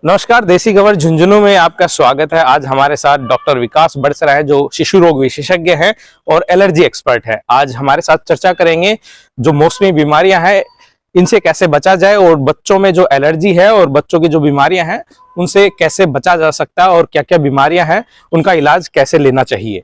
नमस्कार, देसी खबर झुंझुनू में आपका स्वागत है। आज हमारे साथ डॉक्टर विकास बड़सरा है जो शिशु रोग विशेषज्ञ हैं और एलर्जी एक्सपर्ट है। आज हमारे साथ चर्चा करेंगे जो मौसमी बीमारियां हैं इनसे कैसे बचा जाए और बच्चों में जो एलर्जी है और बच्चों की जो बीमारियां हैं उनसे कैसे बचा जा सकता है और क्या क्या बीमारियां हैं उनका इलाज कैसे लेना चाहिए।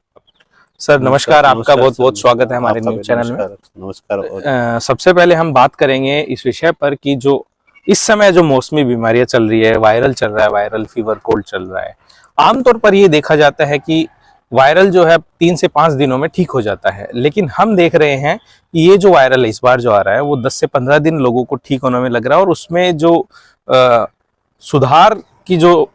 सर नमस्कार, आपका बहुत बहुत स्वागत है हमारे न्यूज चैनल में। नमस्कार। सबसे पहले हम बात करेंगे इस विषय पर कि जो इस समय जो मौसमी बीमारियां चल रही है, वायरल चल रहा है, वायरल फीवर, कोल्ड चल रहा है। आमतौर पर ये देखा जाता है कि वायरल जो है 3 से 5 दिनों में ठीक हो जाता है, लेकिन हम देख रहे हैं कि ये जो वायरल है इस बार जो आ रहा है वो 10 से 15 दिन लोगों को ठीक होने में लग रहा है और उसमें जो सुधार की जो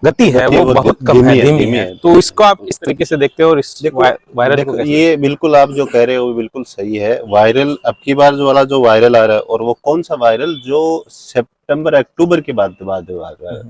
गति है वो बहुत कम है, धीमी है। तो इसको आप इस तरीके से देखते हो और इस वायरल को ये बिल्कुल आप जो कह रहे हो वो बिल्कुल सही है। वायरल अब की बार जो वाला जो वायरल आ रहा है, और वो कौन सा वायरल जो सितंबर अक्टूबर के बाद आ रहा है,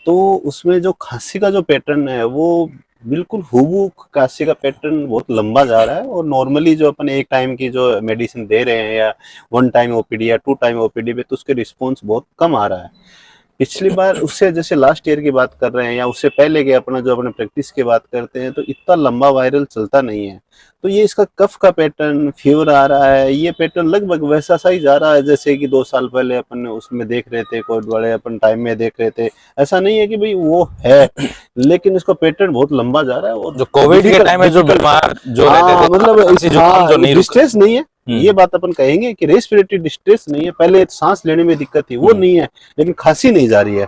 तो उसमें जो खांसी का जो पैटर्न है वो बिल्कुल हूबहू खांसी का पैटर्न बहुत लंबा जा रहा है। और नॉर्मली जो अपन एक टाइम की जो मेडिसिन दे रहे हैं या 1 टाइम ओपीडी या 2 टाइम ओपीडी पे, तो उसके रिस्पॉन्स बहुत कम आ रहा है। पिछली बार उससे जैसे लास्ट ईयर की बात कर रहे हैं या उससे पहले के अपना जो अपने प्रैक्टिस की बात करते हैं, तो इतना लंबा वायरल चलता नहीं है। तो ये इसका कफ का पैटर्न, फीवर आ रहा है, ये पैटर्न लगभग वैसा सा ही जा रहा है जैसे कि 2 साल पहले अपन उसमें देख रहे थे, कोविड वाले अपन टाइम में देख रहे थे। ऐसा नहीं है कि भाई वो है, लेकिन इसका पैटर्न बहुत लंबा जा रहा है। और जो कोविड के टाइम में जो बीमार जो रहते थे, मतलब डिस्ट्रेस नहीं है, ये बात अपन कहेंगे कि रेस्पिरेटरी डिस्ट्रेस नहीं है। पहले सांस लेने में दिक्कत थी, वो नहीं है, लेकिन खांसी नहीं जा रही है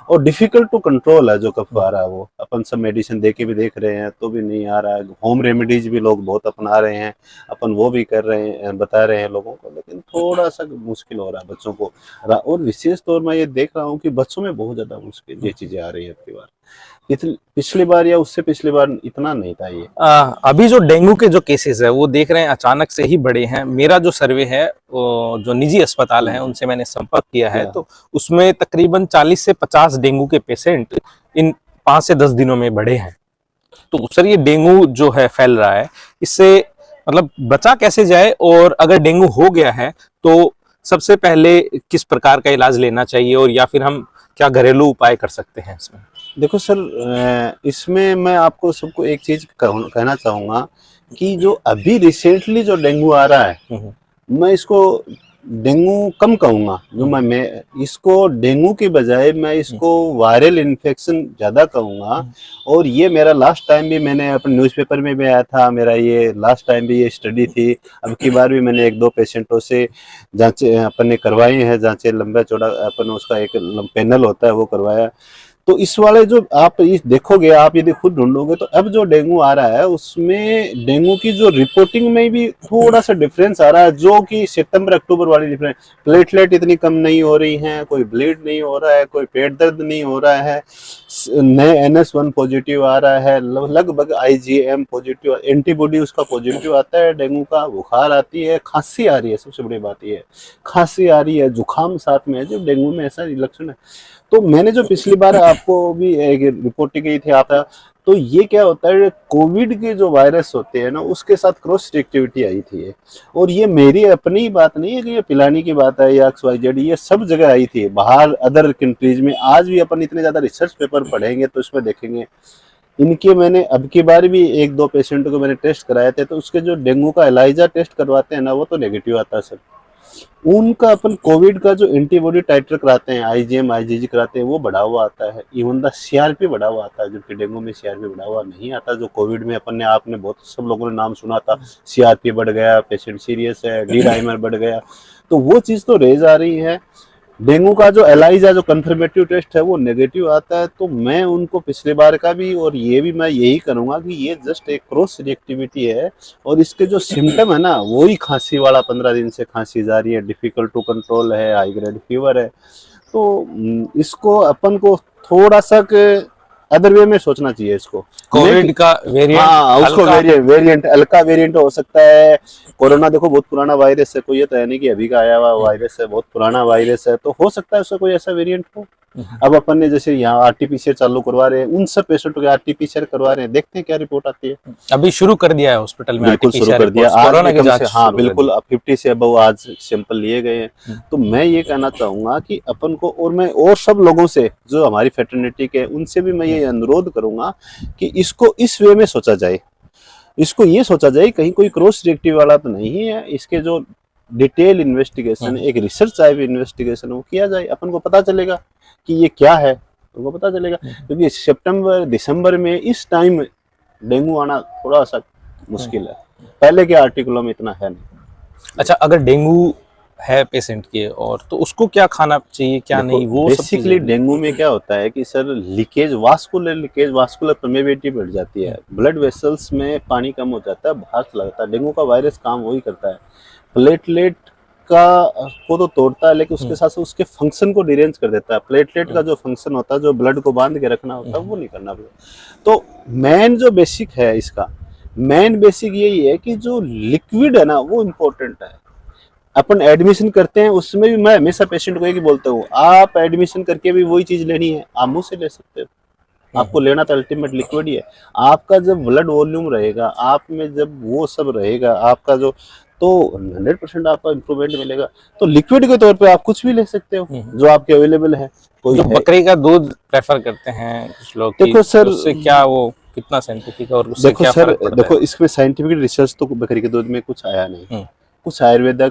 और डिफिकल्ट टू कंट्रोल है जो कफ आ रहा है। वो अपन सब मेडिसिन दे के भी देख रहे हैं तो भी नहीं आ रहा है। होम रेमेडीज भी लोग बहुत अपना रहे हैं, अपन वो भी कर रहे हैं, बता रहे हैं लोगों को, लेकिन थोड़ा सा मुश्किल हो रहा है बच्चों को। और विशेष तौर में ये देख रहा हूँ कि बच्चों में बहुत ज्यादा मुश्किल ये चीजें आ रही है। आपकी बार पिछली बार या उससे पिछली बार इतना नहीं था ये। अभी जो डेंगू के जो केसेस है वो देख रहे हैं अचानक से ही बढ़े हैं। मेरा जो सर्वे है जो निजी अस्पताल है उनसे मैंने संपर्क किया है, तो उसमें तकरीबन 40 से 50 डेंगू के पेशेंट इन 5 से 10 दिनों में बढ़े हैं। तो सर ये डेंगू जो है फैल रहा है, इससे मतलब बचा कैसे जाए, और अगर डेंगू हो गया है तो सबसे पहले किस प्रकार का इलाज लेना चाहिए, और या फिर हम क्या घरेलू उपाय कर सकते हैं इसमें? देखो सर, इसमें मैं आपको सबको एक चीज कहना चाहूंगा कि जो अभी रिसेंटली जो डेंगू आ रहा है, मैं इसको डेंगू कम कहूंगा। जो मैं इसको डेंगू के बजाय मैं इसको वायरल इन्फेक्शन ज्यादा कहूंगा। और ये मेरा लास्ट टाइम भी मैंने अपने न्यूज़पेपर में भी आया था, मेरा ये लास्ट टाइम भी ये स्टडी थी। अब की बार भी मैंने 1-2 पेशेंटों से जांचें अपन ने करवाई हैं, जांचें लंबा चौड़ा अपन उसका एक पैनल होता है वो करवाया। तो इस वाले जो आप इस देखोगे, आप यदि खुद ढूंढोगे, तो अब जो डेंगू आ रहा है उसमें डेंगू की जो रिपोर्टिंग में भी थोड़ा सा डिफरेंस आ रहा है, जो कि सितंबर अक्टूबर वाली डिफरेंस। प्लेटलेट इतनी कम नहीं हो रही हैं, कोई ब्लीड नहीं हो रहा है, कोई पेट दर्द नहीं हो रहा है, नए NS1 पॉजिटिव आ रहा है, लगभग IgM पॉजिटिव, एंटीबॉडी उसका पॉजिटिव आता है डेंगू का, बुखार आती है, खांसी आ रही है। सबसे बड़ी बात ये है खांसी आ रही है, जुकाम साथ में है, जो डेंगू में ऐसा लक्षण है। तो मैंने जो पिछली बार आपको भी एक रिपोर्ट की थी आता, तो ये क्या होता है, कोविड के जो वायरस होते हैं ना उसके साथ क्रॉस रिएक्टिविटी आई थी। और ये मेरी अपनी बात नहीं है कि ये पिलानी की बात है या XYZ, ये सब जगह आई थी बाहर अदर कंट्रीज में। आज भी अपन इतने ज्यादा रिसर्च पेपर पढ़ेंगे तो इसमें देखेंगे इनके। मैंने अब की बार भी 1-2 पेशेंटों को मैंने टेस्ट कराए थे, तो उसके जो डेंगू का एलाइजा टेस्ट करवाते हैं ना वो तो नेगेटिव आता है सर। उनका अपन कोविड का जो एंटीबॉडी टाइटर कराते हैं, IgM IgG कराते हैं, वो बढ़ा हुआ आता है। इवन द CRP बढ़ा हुआ आता है, जबकि डेंगू में CRP बढ़ा हुआ नहीं आता। जो कोविड में अपन ने आपने बहुत सब लोगों ने नाम सुना था, CRP बढ़ गया, पेशेंट सीरियस है, D-डाइमर बढ़ गया, तो वो चीज तो रेज आ रही है। डेंगू का जो एलाइजा जो कंफर्मेटिव टेस्ट है वो नेगेटिव आता है। तो मैं उनको पिछले बार का भी और ये भी मैं यही करूंगा कि ये जस्ट एक क्रॉस रिएक्टिविटी है, और इसके जो सिम्टम है ना वो ही खांसी वाला, 15 दिन से खांसी जा रही है, डिफिकल्ट टू कंट्रोल है, हाई ग्रेड फीवर है। तो इसको अपन को थोड़ा सा अदर वे में सोचना चाहिए इसको। कोविड का वेरिएंट, हाँ उसको वेरिएंट हल्का वेरिएंट हो सकता है। कोरोना देखो बहुत पुराना वायरस है, कोई ये तो है नहीं कि अभी का आया हुआ वायरस है, बहुत पुराना वायरस है, तो हो सकता है उसका कोई ऐसा वेरिएंट हो। अब अपन ने जैसे यहाँ आरटीपीसीआर चालू करवा रहे हैं, उन सब पेशेंटों के आरटीपीसीआर करवा रहे हैं, देखते हैं क्या रिपोर्ट आती है। अभी शुरू कर दिया है हॉस्पिटल में बिल्कुल शुरू आरटीपीसीआर कर दिया रिपोर्ट्स, आज कोरोना में की कम जांच से, हाँ शुरू कर बिल्कुल, दी। अब 50 से अबव आज सैंपल लिए गए हैं। तो मैं ये कहना चाहूंगा कि अपन को, और मैं और सब लोगों से जो हमारी फेटर्निटी के, उनसे भी मैं ये अनुरोध करूंगा कि इसको इस वे में सोचा जाए, इसको ये सोचा जाए कहीं कोई क्रॉस रिएक्टिव वाला तो नहीं है, इसके जो डिटेल इन्वेस्टिगेशन, एक रिसर्च टाइप इन्वेस्टिगेशन वो किया जाए, अपन को पता चलेगा कि ये क्या है, उनको पता चलेगा। क्योंकि सितंबर दिसंबर में इस टाइम डेंगू आना थोड़ा सा मुश्किल है, पहले के आर्टिकलों में इतना है नहीं। अच्छा, अगर डेंगू है पेशेंट के, और तो उसको क्या खाना चाहिए क्या नहीं, वो सब बेसिकली चीजें। डेंगू में क्या होता है कि सर लीकेज, वास्कुलर परमेबिलिटी बढ़ जाती है, ब्लड वेसल्स में पानी कम हो जाता है, बाहर चला जाता है। डेंगू का वायरस काम वही करता है, प्लेटलेट का को तो तोड़ता है, लेकिन उसके साथ साथ उसके फंक्शन को डिरेंज कर देता है। प्लेटलेट का जो फंक्शन होता है, जो ब्लड को बांध के रखना होता है, वो नहीं करना पड़ेगा। तो मेन जो बेसिक है इसका, मेन बेसिक यही है कि जो लिक्विड है ना वो इम्पोर्टेंट है। अपन एडमिशन करते हैं उसमें भी मैं हमेशा पेशेंट को एक ही बोलता हूँ, आप एडमिशन करके भी वही चीज लेनी है, आप मुंह से ले सकते हो, आपको लेना तो अल्टीमेट लिक्विड ही है। आपका जब ब्लड वॉल्यूम रहेगा, आप में जब वो सब रहेगा आपका जो, तो 100% आपका इम्प्रूवमेंट मिलेगा। तो लिक्विड के तौर पे आप कुछ भी ले सकते हो जो आपके अवेलेबल है। कोई जो है, बकरी का दूध प्रेफर करते हैं कुछ लोग, देखो सर, उससे क्या, वो कितना साइंटिफिक है और उससे देखो क्या सर, फर्क पड़ता देखो है? इसमें साइंटिफिक रिसर्च तो बकरी के दूध में कुछ आया नहीं। कुछ आयुर्वेदा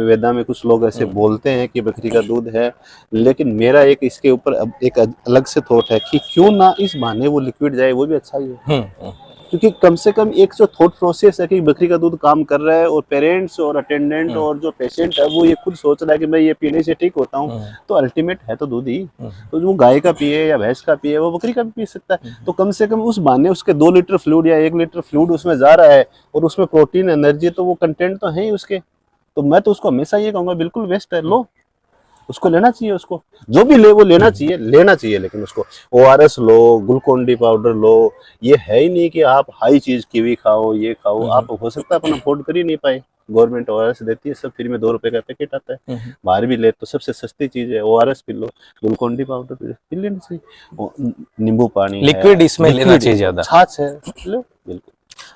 वेदा में कुछ लोग ऐसे बोलते हैं कि बकरी का दूध है, लेकिन मेरा एक इसके ऊपर अब एक अलग से थॉट है कि क्यों ना इस बहाने वो लिक्विड जाए, वो भी अच्छा ही है। क्योंकि कम से कम एक जो थॉट प्रोसेस है कि बकरी का दूध काम कर रहा है, और पेरेंट्स और अटेंडेंट और जो पेशेंट है वो ये खुद सोच रहा है कि मैं ये पीने से ठीक होता हूँ, तो अल्टीमेट है तो दूध ही। तो जो गाय का पिए या भैंस का पिए, वो बकरी का भी पी सकता है। तो कम से कम उस बहाने उसके 2 लीटर फ्लूइड या 1 लीटर फ्लूइड उसमें जा रहा है, और उसमें प्रोटीन, एनर्जी, तो वो कंटेंट तो है ही उसके। तो मैं तो उसको हमेशा ये कहूंगा, बिल्कुल बेस्ट है, लो, उसको लेना चाहिए, उसको जो भी ले वो लेना चाहिए, लेना चाहिए। लेकिन उसको ORS लो, ग्लूकोन डी पाउडर लो, ये है ही नहीं कि आप हाई चीज कीवी खाओ, ये खाओ। आप हो सकता है अपन अफोर्ड कर ही नहीं पाए, गवर्नमेंट ORS देती है, सब फ्री में 2 रुपए का पैकेट आता है, बाहर भी ले तो सबसे सस्ती चीज है, ORS P low, Glucon D powder P लेना चाहिए, नींबू पानी, लिक्विड इसमें लेना चाहिए ज्यादा, छाछ है, लो बिल्कुल।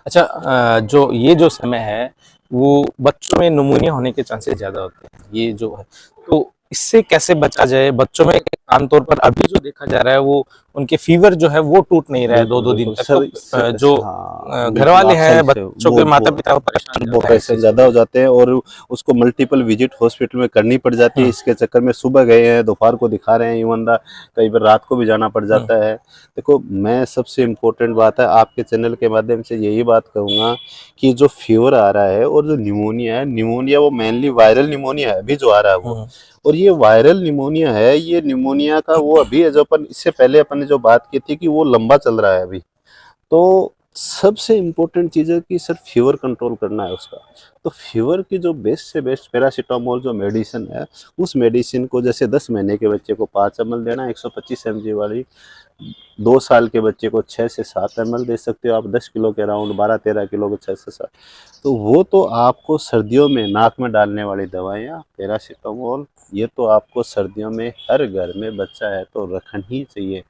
अच्छा, जो ये जो समय है वो बच्चों में निमोनिया होने के चांसेस ज्यादा होते हैं, ये जो है, तो इससे कैसे बचा जाए? बच्चों में आमतौर पर अभी जो देखा जा रहा है, वो उनके फीवर जो है वो टूट नहीं रहा है 2-2 दिन तक। तो जो घर वाले हैं, बच्चों के माता पिता परेशान वो पैसे ज्यादा हो जाते हैं, और उसको मल्टीपल विजिट हॉस्पिटल में करनी पड़ जाती है। इसके चक्कर में सुबह गए हैं, दोपहर को दिखा रहे हैं, इवन कई बार रात को भी जाना पड़ जाता है। देखो, मैं सबसे इम्पोर्टेंट बात है आपके चैनल के माध्यम से यही बात कहूंगा कि जो फीवर आ रहा है और जो निमोनिया है, निमोनिया वो मेनली वायरल निमोनिया है अभी जो आ रहा है वो, और ये वायरल निमोनिया है। ये निमोनिया का वो अभी है जो अपन इससे पहले अपन ने जो बात की थी कि वो लंबा चल रहा है अभी। तो सबसे इम्पोर्टेंट चीज है कि सर फीवर कंट्रोल करना है उसका। तो फीवर की जो बेस्ट से बेस्ट पैरासीटामोल जो मेडिसिन है, उस मेडिसिन को जैसे 10 महीने के बच्चे को 5 ml देना, 125 mg वाली। 2 साल के बच्चे को 6 से 7 ml दे सकते हो आप, 10 किलो के अराउंड, 12-13 किलो को 6 से 7। तो वो तो आपको सर्दियों में नाक में डालने वाली दवाइयाँ पैरासीटामोल, ये तो आपको सर्दियों में हर घर में बच्चा है तो रखनी ही चाहिए।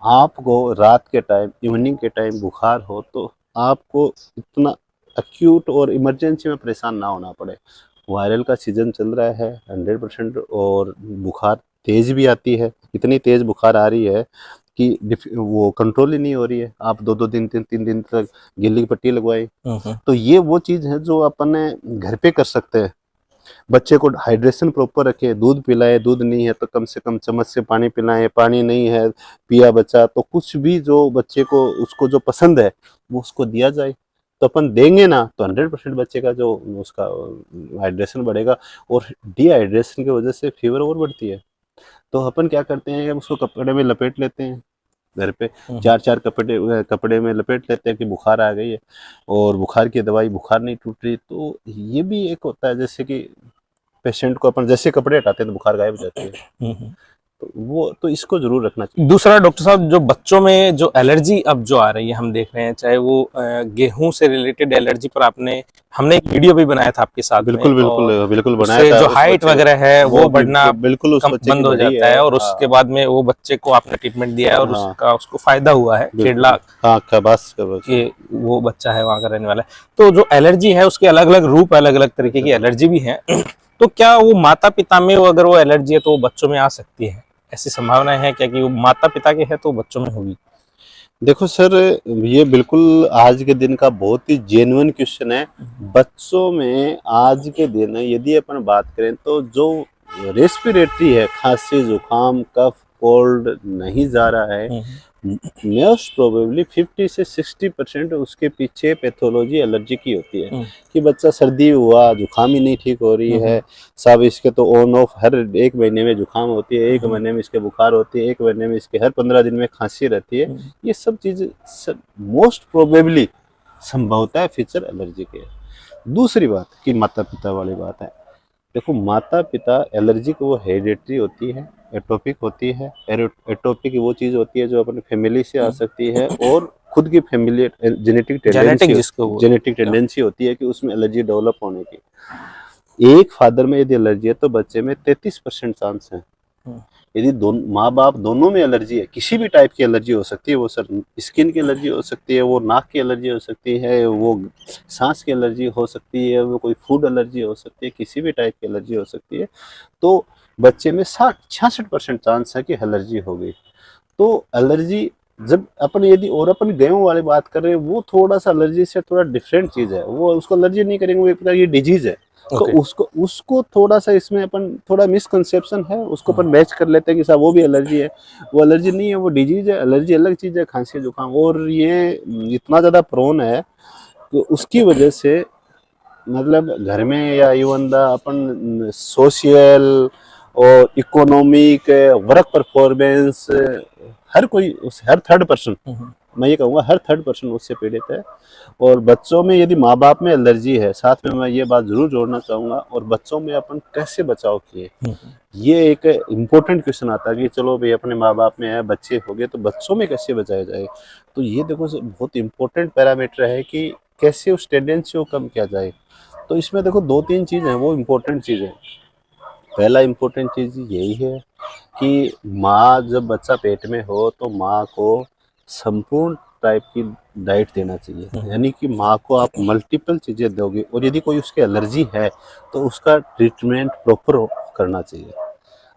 आपको रात के टाइम, इवनिंग के टाइम बुखार हो तो आपको इतना एक्यूट और इमरजेंसी में परेशान ना होना पड़े। वायरल का सीजन चल रहा है 100%, और बुखार तेज भी आती है, इतनी तेज बुखार आ रही है कि वो कंट्रोल ही नहीं हो रही है। आप 2-2 दिन, 3-3 दिन तक गिल्ली की पट्टी लगवाई। तो ये वो चीज है जो अपन घर पे कर सकते हैं। बच्चे को हाइड्रेशन प्रॉपर रखे, दूध पिलाए, दूध नहीं है तो कम से कम चम्मच से पानी पिलाएं, पानी नहीं है पिया बच्चा तो कुछ भी जो बच्चे को, उसको जो पसंद है वो उसको दिया जाए। तो अपन देंगे ना तो 100% बच्चे का जो उसका हाइड्रेशन बढ़ेगा, और डिहाइड्रेशन की वजह से फीवर और बढ़ती है। तो अपन क्या करते हैं, उसको कपड़े में लपेट लेते हैं घर पे, 4-4 कपड़े में लपेट लेते हैं कि बुखार आ गई है, और बुखार की दवाई, बुखार नहीं टूट रही। तो ये भी एक होता है, जैसे कि पेशेंट को अपन जैसे कपड़े हटाते हैं तो बुखार गायब हो जाती है। तो इसको जरूर रखना चाहिए। दूसरा डॉक्टर साहब, जो बच्चों में जो एलर्जी अब जो आ रही है हम देख रहे हैं, चाहे वो गेहूं से रिलेटेड एलर्जी पर हमने एक वीडियो भी बनाया था आपके साथ बिल्कुल में, बिल्कुल बिल्कुल उससे बनाया था। जो उस हाइट बच्चे वगैरह है वो बढ़ना बिल्कुल उस बच्चे की बंद हो बढ़ी जाता है, और हाँ। उसके बाद में वो बच्चे को आपने ट्रीटमेंट दिया है और हाँ उसको फायदा हुआ है। खेड़ला हाँ खबास का बच्चा। के वो बच्चा है, वहां का रहने वाला है। तो जो एलर्जी है उसके अलग अलग रूप, अलग अलग तरीके की एलर्जी भी है। तो क्या वो माता पिता में अगर वो एलर्जी है तो वो बच्चों में आ सकती है? ऐसी संभावना है क्या कि वो माता पिता के है तो बच्चों में होगी? देखो सर, ये बिल्कुल आज के दिन का बहुत ही जेन्युइन क्वेश्चन है। बच्चों में आज के दिन यदि अपन बात करें तो जो रेस्पिरेटरी है, खांसी जुकाम कफ कोल्ड नहीं जा रहा है, मोस्ट प्रोबेबली 50 से 60% उसके पीछे पैथोलॉजी एलर्जी की होती है। कि बच्चा सर्दी हुआ, जुकाम ही नहीं ठीक हो रही है साहब, इसके तो ऑन ऑफ हर 1 महीने में जुकाम होती है, 1 महीने में इसके बुखार होती है, 1 महीने में इसके हर 15 दिन में खांसी रहती है। ये सब चीज़ मोस्ट प्रोबेबली संभवतः फ्यूचर एलर्जी के है। दूसरी बात कि माता पिता वाली बात है, देखो माता पिता एलर्जी को वो हेरिडेटरी होती है, एटोपिक होती है। एटोपिक वो चीज़ होती है जो अपनी फैमिली से आ सकती है, और खुद की फैमिली जेनेटिक टेंडेंसी होती है कि उसमें एलर्जी डेवलप होने की। एक फादर में यदि एलर्जी है तो बच्चे में 33% चांस है। यदि माँ बाप दोनों में एलर्जी है, किसी भी टाइप की एलर्जी हो सकती है, वो सर स्किन की एलर्जी हो सकती है, वो नाक की एलर्जी हो सकती है, वो सांस की एलर्जी हो सकती है, वो कोई फूड एलर्जी हो सकती है, किसी भी टाइप की एलर्जी हो सकती है, तो बच्चे में 66% चांस है कि एलर्जी हो गई। तो एलर्जी जब अपन यदि और अपन गेहूं वाली बात कर रहे हैं, वो थोड़ा सा एलर्जी से थोड़ा डिफरेंट चीज है, वो उसको एलर्जी नहीं करेंगे, वो एक प्रकार की डिजीज है। तो उसको थोड़ा सा इसमें अपन थोड़ा मिसकंसेप्शन है, उसको अपन मैच कर लेते हैं कि साहब वो भी एलर्जी है। वो एलर्जी नहीं है, वो डिजीज है। एलर्जी अलग चीज है, खांसी जुकाम, और ये इतना ज्यादा प्रोन है कि उसकी वजह से मतलब घर में या इवन द अपन सोशल और इकोनॉमिक वर्क परफॉर्मेंस, हर थर्ड पर्सन, मैं ये कहूँगा हर थर्ड पर्सन उससे पीड़ित है। और बच्चों में यदि माँ बाप में एलर्जी है, साथ में मैं ये बात जरूर जोड़ना चाहूँगा, और बच्चों में अपन कैसे बचाव किए, ये एक इम्पोर्टेंट क्वेश्चन आता है कि चलो भाई अपने माँ बाप में है, बच्चे हो गए, तो बच्चों में कैसे बचाया जाए। तो ये देखो बहुत इंपॉर्टेंट पैरामीटर है कि कैसे उस टेंडेंसी को कम किया जाए। तो इसमें देखो 2-3 चीज़ हैं, वो इम्पोर्टेंट चीज़ है। पहला इम्पोर्टेंट चीज़ यही है कि माँ जब बच्चा पेट में हो तो माँ को संपूर्ण टाइप की डाइट देना चाहिए, यानी कि माँ को आप मल्टीपल चीज़ें दोगे, और यदि कोई उसके एलर्जी है तो उसका ट्रीटमेंट प्रॉपर करना चाहिए।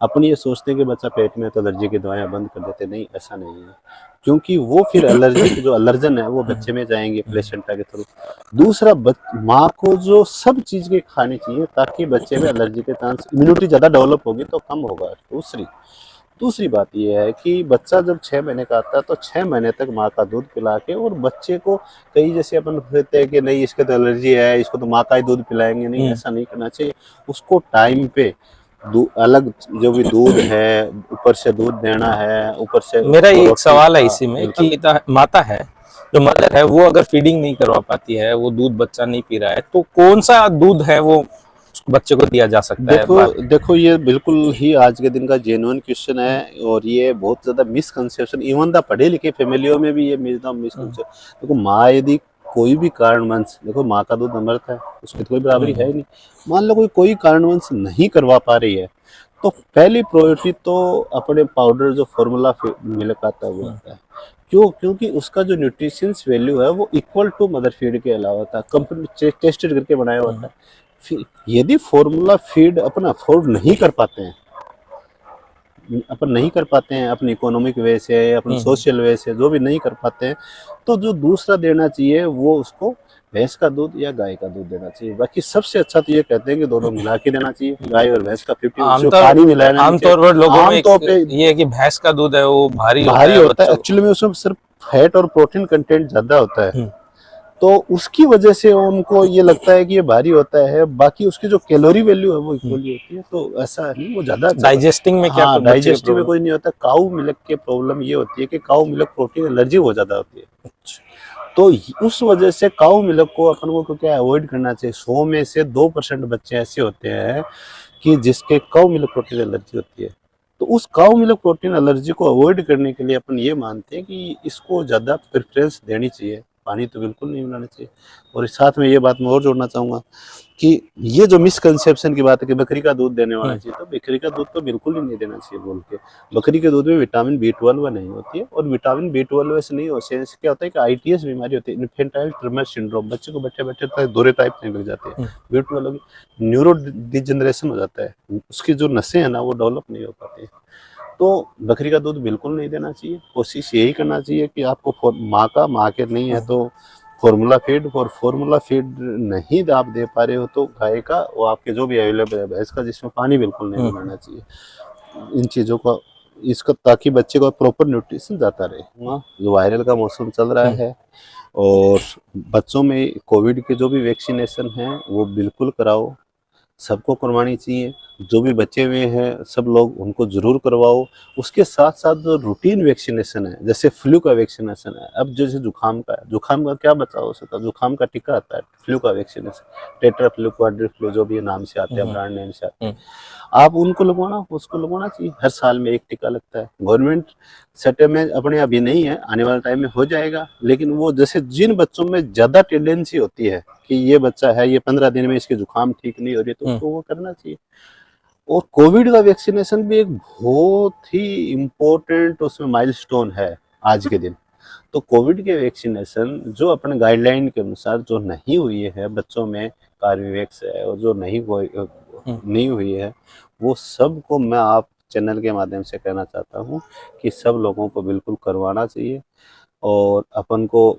अपन ये सोचते हैं कि बच्चा पेट में तो एलर्जी की दवाइयाँ बंद कर देते, नहीं, ऐसा नहीं है, क्योंकि वो फिर एलर्जी के जो एलर्जन है वो बच्चे में जाएंगे प्लेसेंटा के थ्रू। दूसरा, माँ को जो सब चीज़ के खानी चाहिए ताकि बच्चे में एलर्जी के चांस, इम्यूनिटी ज़्यादा डेवलप होगी तो कम होगा। दूसरी बात यह है कि बच्चा जब 6 महीने का आता है तो 6 महीने तक माँ का दूध पिला के, और बच्चे को कई जैसे अपन कहते हैं कि नहीं इसके तो एलर्जी है, इसको तो माँ का ही दूध पिलाएंगे, नहीं, ऐसा नहीं करना चाहिए। उसको टाइम पे अलग जो भी दूध है, ऊपर से दूध देना है, ऊपर से। मेरा एक सवाल है इसी में कि माता है, जो मदर है, वो अगर फीडिंग नहीं करवा पाती है, वो दूध बच्चा नहीं पी रहा है, तो कौन सा दूध है वो बच्चे को दिया जा सकता है? देखो ये बिल्कुल ही आज के दिन का जेन्युइन क्वेश्चन है, और ये बहुत ज्यादा मिसकंसेप्शन, इवन द पढ़े लिखे फैमिलियों में भी ये मिसकंसेप्शन। देखो माँ यदि कोई भी कारणवश, देखो माँ का दूध अमृत है, उसकी तो कोई बराबरी है ही नहीं। मान लो कोई कारणवश नहीं करवा पा रही है, तो पहली प्रायोरिटी तो अपने पाउडर जो फॉर्मूला मिल्क आता है वो आता है। क्योंकि उसका जो न्यूट्रिशंस वैल्यू है वो इक्वल टू मदर फीड के अलावा होता है, कंपनी टेस्टेड करके बनाया होता है। फिर यदि फॉर्मूला फीड अपन अफोर्ड नहीं कर पाते हैं, अपनी इकोनॉमिक वे से, अपने सोशल वे से, जो भी नहीं कर पाते हैं, तो जो दूसरा देना चाहिए वो उसको भैंस का दूध या गाय का दूध देना चाहिए। बाकी सबसे अच्छा तो ये कहते हैं कि दोनों मिला के देना चाहिए, गाय और भैंस का 50 पानी मिलाना। आमतौर पर लोगों में ये है कि भैंस का दूध है वो भारी होता है, एक्चुअली में उसमें सिर्फ फैट और प्रोटीन कंटेंट ज्यादा होता है, तो उसकी वजह से उनको ये लगता है कि ये भारी होता है। बाकी उसकी जो कैलोरी वैल्यू है वो इक्वली होती है, तो ऐसा नहीं, वो ज्यादा डाइजेस्टिंग में क्या, डाइजेस्टिंग में कोई नहीं होता। काऊ मिल्क की प्रॉब्लम ये होती है कि काऊ मिल्क प्रोटीन एलर्जी बहुत ज्यादा होती है, तो उस वजह से काऊ मिल्क को अपन को क्या अवॉइड करना चाहिए। 100 में से 2% बच्चे ऐसे होते हैं कि जिसके काऊ मिल्क प्रोटीन एलर्जी होती है, तो उस काउ मिल्क प्रोटीन एलर्जी को अवॉइड करने के लिए अपन ये मानते हैं कि इसको ज़्यादा प्रेफरेंस देनी चाहिए, पानी तो बिल्कुल नहीं मिलाना चाहिए। और इस साथ में ये बात मैं और जोड़ना चाहूँगा कि ये जो मिसकंसेप्शन की बात है कि बकरी का दूध देने वाला चाहिए, तो बकरी का दूध तो बिल्कुल ही नहीं देना चाहिए बोल के। बकरी के दूध में विटामिन B12 नहीं होती है, और विटामिन B12 से नहीं होने से क्या होता है कि ITS बीमारी होती है, इन्फेंटाइल ट्रिमर सिंड्रोम, बच्चे को बैठे बैठे तक दोहरे टाइप नहीं लग जाते हैं। B12 न्यूरो डिजनरेशन हो जाता है, उसकी जो नसें हैं ना वो डेवलप नहीं हो पाती। तो बकरी का दूध बिल्कुल नहीं देना चाहिए। कोशिश यही करना चाहिए कि आपको माँ के नहीं है तो फॉर्मूला फीड, और फॉर्मूला फीड नहीं आप दे पा रहे हो तो गाय का वो आपके जो भी अवेलेबल है भैंस का, जिसमें पानी बिल्कुल नहीं मिलाना चाहिए। इन चीज़ों का इसका, ताकि बच्चे को प्रॉपर न्यूट्रिशन जाता रहे। जो वायरल का मौसम चल रहा है और बच्चों में कोविड के जो भी वैक्सीनेशन है वो बिल्कुल कराओ, सबको करवानी चाहिए। जो भी बच्चे हुए हैं सब लोग उनको जरूर करवाओ। उसके साथ साथ जो रूटीन वैक्सीनेशन है, जैसे फ्लू का वैक्सीनेशन है, अब जैसे जुकाम का है, जुकाम का क्या बचाव हो सकता है, जुकाम का टीका आता है, फ्लू का vaccination, tetra flu, quadri flu, जो भी नाम से आते हैं, ब्रांड नेम से आते हैं, आप उनको लगवाना, उसको लगवाना चाहिए। हर साल में एक टीका लगता है। गवर्नमेंट सेटअप में अपने अभी नहीं है, आने वाले टाइम में हो जाएगा, लेकिन वो जैसे जिन बच्चों में ज्यादा टेंडेंसी होती है कि ये बच्चा है, ये 15 दिन में इसके जुकाम ठीक नहीं हो रही, तो उसको वो करना चाहिए। और कोविड का वैक्सीनेशन भी एक बहुत ही इम्पोर्टेंट उसमें माइलस्टोन है आज के दिन। तो कोविड के वैक्सीनेशन जो अपने गाइडलाइन के अनुसार जो नहीं हुई है बच्चों में, कार्बेवैक्स है, और जो नहीं हुई है, वो सब को मैं आप चैनल के माध्यम से कहना चाहता हूँ कि सब लोगों को बिल्कुल करवाना चाहिए। और अपन को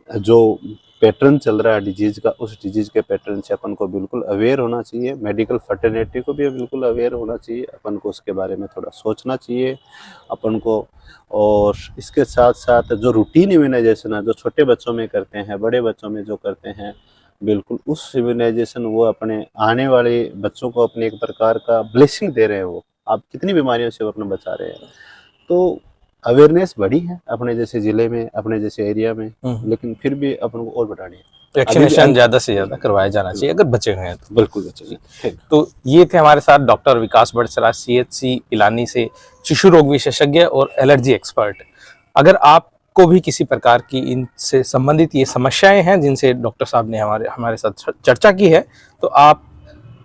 जो पैटर्न चल रहा है डिजीज का, उस डिजीज के पैटर्न से अपन को बिल्कुल अवेयर होना चाहिए। मेडिकल फर्टिलिटी को भी बिल्कुल अवेयर होना चाहिए, अपन को उसके बारे में थोड़ा सोचना चाहिए अपन को। और इसके साथ साथ जो रूटीन इम्यूनाइजेशन है, जो छोटे बच्चों में करते हैं, बड़े बच्चों में जो करते हैं, बिल्कुल उस इम्यूनाइजेशन वो अपने आने वाले बच्चों को अपने एक प्रकार का ब्लेसिंग दे रहे हैं। वो आप कितनी बीमारियों से वो अपने बचा रहे हैं। तो अवेयरनेस बढ़ी है अपने जैसे जिले में, अपने जैसे एरिया में, लेकिन फिर भी अपन को और बढ़ानी है। वैक्सीनेशन ज्यादा से ज्यादा करवाया जाना चाहिए अगर बचे हुए हैं तो। बिल्कुल बच्चे। तो ये थे हमारे साथ डॉक्टर विकास बड़सरा, CHC पिलानी से शिशु रोग विशेषज्ञ और एलर्जी एक्सपर्ट। अगर आपको भी किसी प्रकार की इनसे संबंधित ये समस्याएं हैं जिनसे डॉक्टर साहब ने हमारे साथ चर्चा की है, तो आप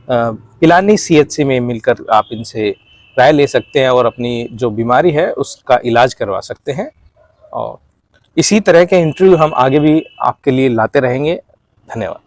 पिलानी CHC में मिलकर आप इनसे राय ले सकते हैं और अपनी जो बीमारी है उसका इलाज करवा सकते हैं। और इसी तरह के इंटरव्यू हम आगे भी आपके लिए लाते रहेंगे। धन्यवाद।